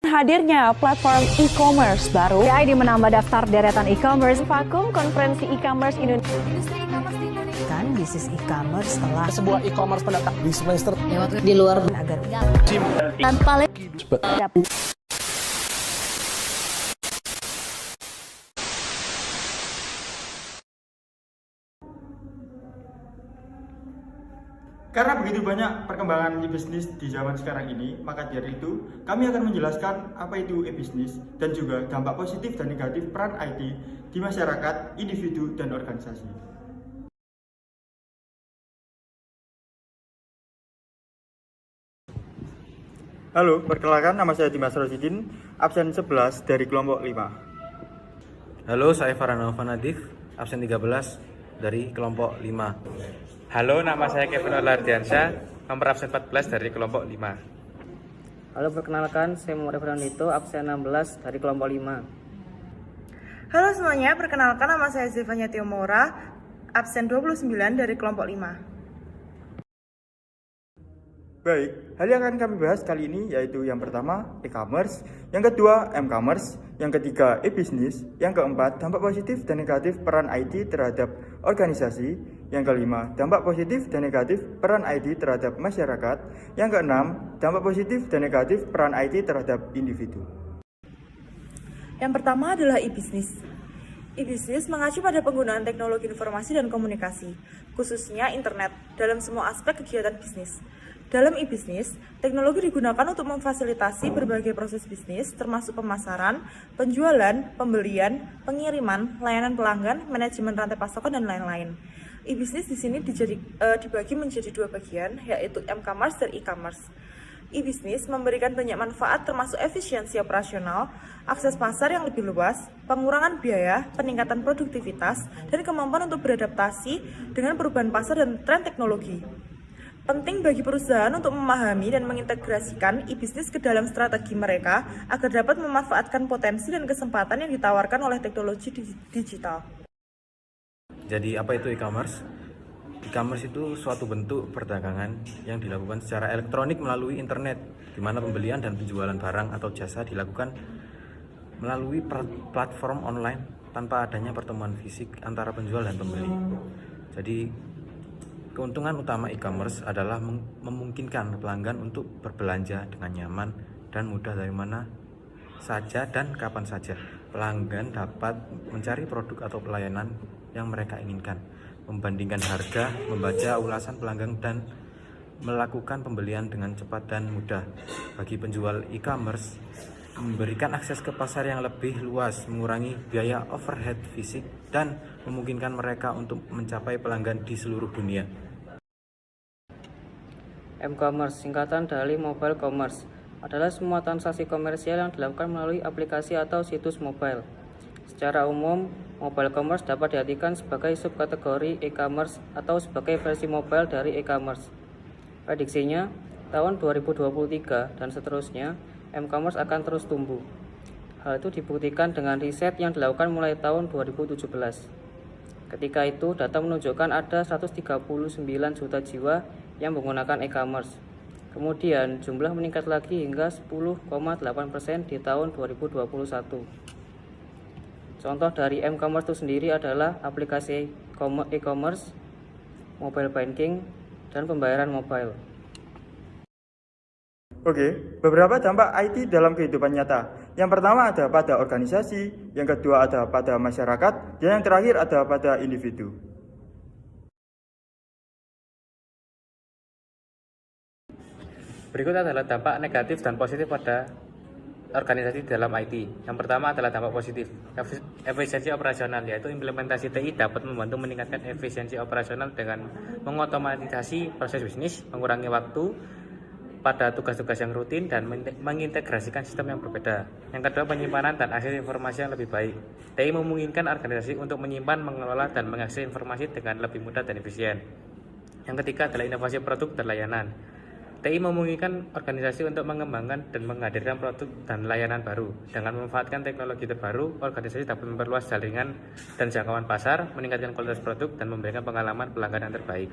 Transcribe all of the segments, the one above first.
Hadirnya platform e-commerce baru, ID menambah daftar deretan e-commerce. Vakum konferensi e-commerce Indonesia. Industri e-commerce di Indonesia. Kan bisnis e-commerce setelah sebuah e-commerce pendatang di semester lewat di luar agar tanpa Karena begitu banyak perkembangan e-bisnis di zaman sekarang ini, maka dari itu kami akan menjelaskan apa itu e-bisnis dan juga dampak positif dan negatif peran IT di masyarakat, individu, dan organisasi. Halo, perkenalkan nama saya Dimas Rosidin, absen 11 dari kelompok 5. Halo, saya Farhanova Nadif, absen 13 dari kelompok 5. Halo, nama saya Kevin Olardiansyah, nomor absen 14 dari kelompok 5. Halo, perkenalkan saya Muhammad Fernandito, absen 16 dari kelompok 5. Halo semuanya, perkenalkan nama saya Zevanya Tiomora, absen 29 dari kelompok 5. Baik, hal yang akan kami bahas kali ini yaitu yang pertama e-commerce, yang kedua m-commerce, yang ketiga e-bisnis, yang keempat dampak positif dan negatif peran IT terhadap organisasi, yang kelima dampak positif dan negatif peran IT terhadap masyarakat, yang keenam dampak positif dan negatif peran IT terhadap individu. Yang pertama adalah e-bisnis. E-bisnis mengacu pada penggunaan teknologi informasi dan komunikasi, khususnya internet, dalam semua aspek kegiatan bisnis. Dalam e-bisnis, teknologi digunakan untuk memfasilitasi berbagai proses bisnis, termasuk pemasaran, penjualan, pembelian, pengiriman, layanan pelanggan, manajemen rantai pasokan, dan lain-lain. E-bisnis di sini dibagi menjadi dua bagian, yaitu m-commerce dan e-commerce. E-bisnis memberikan banyak manfaat termasuk efisiensi operasional, akses pasar yang lebih luas, pengurangan biaya, peningkatan produktivitas, dan kemampuan untuk beradaptasi dengan perubahan pasar dan tren teknologi. Penting bagi perusahaan untuk memahami dan mengintegrasikan e-bisnis ke dalam strategi mereka agar dapat memanfaatkan potensi dan kesempatan yang ditawarkan oleh teknologi digital. Jadi apa itu e-commerce? E-commerce itu suatu bentuk perdagangan yang dilakukan secara elektronik melalui internet, di mana pembelian dan penjualan barang atau jasa dilakukan melalui platform online tanpa adanya pertemuan fisik antara penjual dan pembeli. Jadi keuntungan utama e-commerce adalah memungkinkan pelanggan untuk berbelanja dengan nyaman dan mudah dari mana saja dan kapan saja. Pelanggan dapat mencari produk atau pelayanan yang mereka inginkan, membandingkan harga, membaca ulasan pelanggan, dan melakukan pembelian dengan cepat dan mudah. Bagi penjual e-commerce, memberikan akses ke pasar yang lebih luas, mengurangi biaya overhead fisik, dan memungkinkan mereka untuk mencapai pelanggan di seluruh dunia. M-commerce, singkatan dari mobile commerce, adalah semua transaksi komersial yang dilakukan melalui aplikasi atau situs mobile. Secara umum, mobile commerce dapat diartikan sebagai subkategori e-commerce atau sebagai versi mobile dari e-commerce. Prediksinya, tahun 2023 dan seterusnya, m-commerce akan terus tumbuh. Hal itu dibuktikan dengan riset yang dilakukan mulai tahun 2017. Ketika itu, data menunjukkan ada 139 juta jiwa yang menggunakan e-commerce. Kemudian, jumlah meningkat lagi hingga 10,8% di tahun 2021. Contoh dari m-commerce itu sendiri adalah aplikasi e-commerce, mobile banking, dan pembayaran mobile. Oke, beberapa dampak IT dalam kehidupan nyata. Yang pertama ada pada organisasi, yang kedua ada pada masyarakat, dan yang terakhir ada pada individu. Berikut adalah dampak negatif dan positif pada organisasi dalam IT. Yang pertama adalah dampak positif, efisiensi operasional, yaitu implementasi TI dapat membantu meningkatkan efisiensi operasional dengan mengotomatisasi proses bisnis, mengurangi waktu pada tugas-tugas yang rutin, dan mengintegrasikan sistem yang berbeda. Yang kedua, penyimpanan dan akses informasi yang lebih baik. TI memungkinkan organisasi untuk menyimpan, mengelola, dan mengakses informasi dengan lebih mudah dan efisien. Yang ketiga adalah inovasi produk dan layanan. TI memungkinkan organisasi untuk mengembangkan dan menghadirkan produk dan layanan baru. Dengan memanfaatkan teknologi terbaru, organisasi dapat memperluas jaringan dan jangkauan pasar, meningkatkan kualitas produk, dan memberikan pengalaman pelanggan yang terbaik.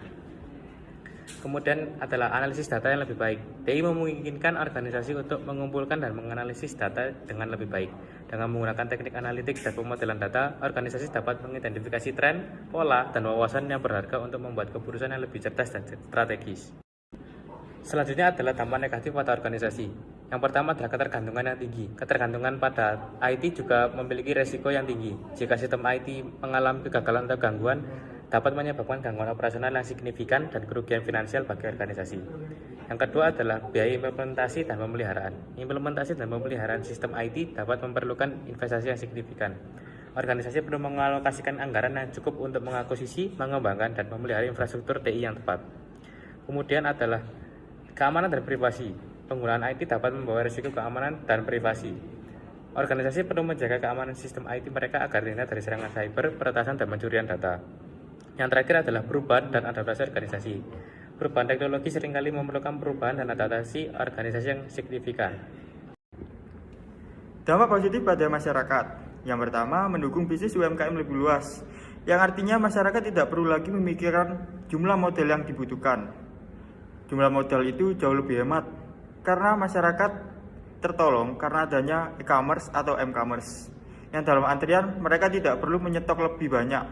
Kemudian adalah analisis data yang lebih baik. TI memungkinkan organisasi untuk mengumpulkan dan menganalisis data dengan lebih baik. Dengan menggunakan teknik analitik dan pemodelan data, organisasi dapat mengidentifikasi tren, pola, dan wawasan yang berharga untuk membuat keputusan yang lebih cerdas dan strategis. Selanjutnya adalah dampak negatif pada organisasi. Yang pertama adalah ketergantungan yang tinggi. Ketergantungan pada IT juga memiliki resiko yang tinggi. Jika sistem IT mengalami kegagalan atau gangguan, dapat menyebabkan gangguan operasional yang signifikan dan kerugian finansial bagi organisasi. Yang kedua adalah biaya implementasi dan pemeliharaan. Implementasi dan pemeliharaan sistem IT dapat memerlukan investasi yang signifikan. Organisasi perlu mengalokasikan anggaran yang cukup untuk mengakuisisi, mengembangkan, dan memelihara infrastruktur TI yang tepat. Kemudian adalah keamanan dan privasi. Penggunaan IT dapat membawa risiko keamanan dan privasi. Organisasi perlu menjaga keamanan sistem IT mereka agar terhindar dari serangan cyber, peretasan, dan pencurian data. Yang terakhir adalah perubahan dan adaptasi organisasi. Perubahan teknologi seringkali memerlukan perubahan dan adaptasi organisasi yang signifikan. Dampak positif pada masyarakat. Yang pertama, mendukung bisnis UMKM lebih luas, yang artinya masyarakat tidak perlu lagi memikirkan jumlah modal yang dibutuhkan. Jumlah modal itu jauh lebih hemat, karena masyarakat tertolong karena adanya e-commerce atau m-commerce, yang dalam antrian mereka tidak perlu menyetok lebih banyak,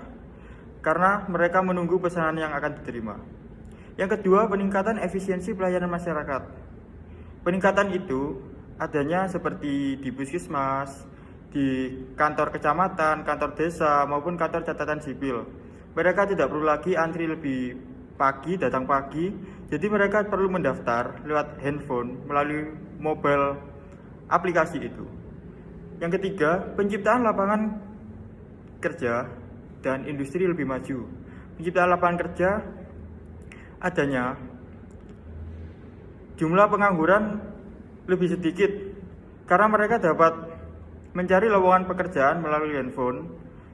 karena mereka menunggu pesanan yang akan diterima. Yang kedua, peningkatan efisiensi pelayanan masyarakat. Peningkatan itu adanya seperti di puskesmas, di kantor kecamatan, kantor desa, maupun kantor catatan sipil. Mereka tidak perlu lagi antri lebih pagi, datang pagi, jadi mereka perlu mendaftar lewat handphone melalui mobile aplikasi itu. Yang ketiga, penciptaan lapangan kerja dan industri lebih maju. Penciptaan lapangan kerja adanya jumlah pengangguran lebih sedikit karena mereka dapat mencari lowongan pekerjaan melalui handphone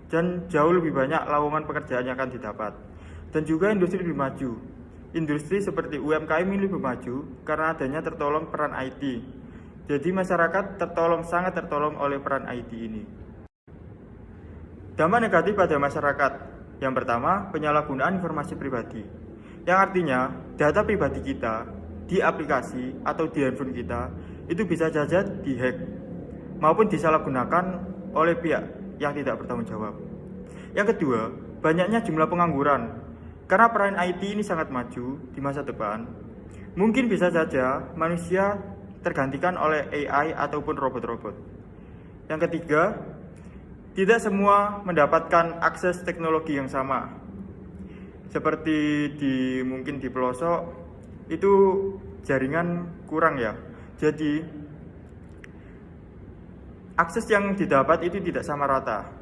dan jauh lebih banyak lowongan pekerjaan yang akan didapat. Dan juga industri lebih maju. Industri seperti UMKM ini lebih maju karena adanya tertolong peran IT. Jadi masyarakat sangat tertolong oleh peran IT ini. Dampak negatif pada masyarakat. Yang pertama, penyalahgunaan informasi pribadi. Yang artinya, data pribadi kita di aplikasi atau di handphone kita itu bisa saja dihack maupun disalahgunakan oleh pihak yang tidak bertanggung jawab. Yang kedua, banyaknya jumlah pengangguran. Karena peran IT ini sangat maju di masa depan, mungkin bisa saja manusia tergantikan oleh AI ataupun robot-robot. Yang ketiga, tidak semua mendapatkan akses teknologi yang sama. Seperti mungkin di pelosok itu jaringan kurang ya. Jadi akses yang didapat itu tidak sama rata.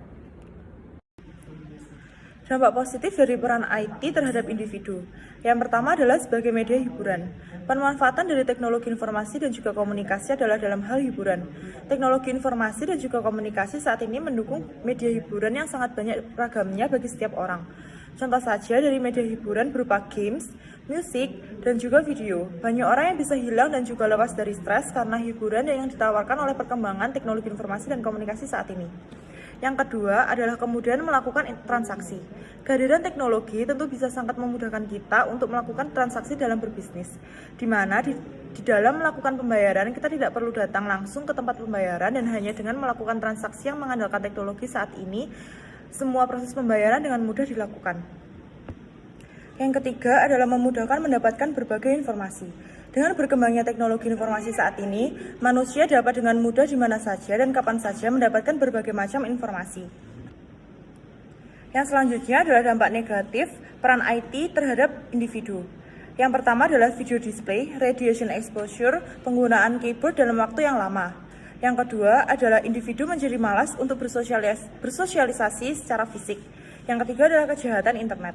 Dampak positif dari peran IT terhadap individu. Yang pertama adalah sebagai media hiburan. Pemanfaatan dari teknologi informasi dan juga komunikasi adalah dalam hal hiburan. Teknologi informasi dan juga komunikasi saat ini mendukung media hiburan yang sangat banyak ragamnya bagi setiap orang. Contoh saja dari media hiburan berupa games, musik, dan juga video. Banyak orang yang bisa hilang dan juga lepas dari stres karena hiburan yang ditawarkan oleh perkembangan teknologi informasi dan komunikasi saat ini. Yang kedua adalah kemudian melakukan transaksi. Kehadiran teknologi tentu bisa sangat memudahkan kita untuk melakukan transaksi dalam berbisnis, di mana di dalam melakukan pembayaran kita tidak perlu datang langsung ke tempat pembayaran dan hanya dengan melakukan transaksi yang mengandalkan teknologi saat ini, semua proses pembayaran dengan mudah dilakukan. Yang ketiga adalah memudahkan mendapatkan berbagai informasi. Dengan berkembangnya teknologi informasi saat ini, manusia dapat dengan mudah di mana saja dan kapan saja mendapatkan berbagai macam informasi. Yang selanjutnya adalah dampak negatif peran IT terhadap individu. Yang pertama adalah video display, radiation exposure, penggunaan keyboard dalam waktu yang lama. Yang kedua adalah individu menjadi malas untuk bersosialisasi secara fisik. Yang ketiga adalah kejahatan internet.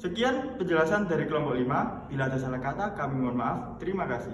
Sekian penjelasan dari kelompok 5. Bila ada salah kata, kami mohon maaf. Terima kasih.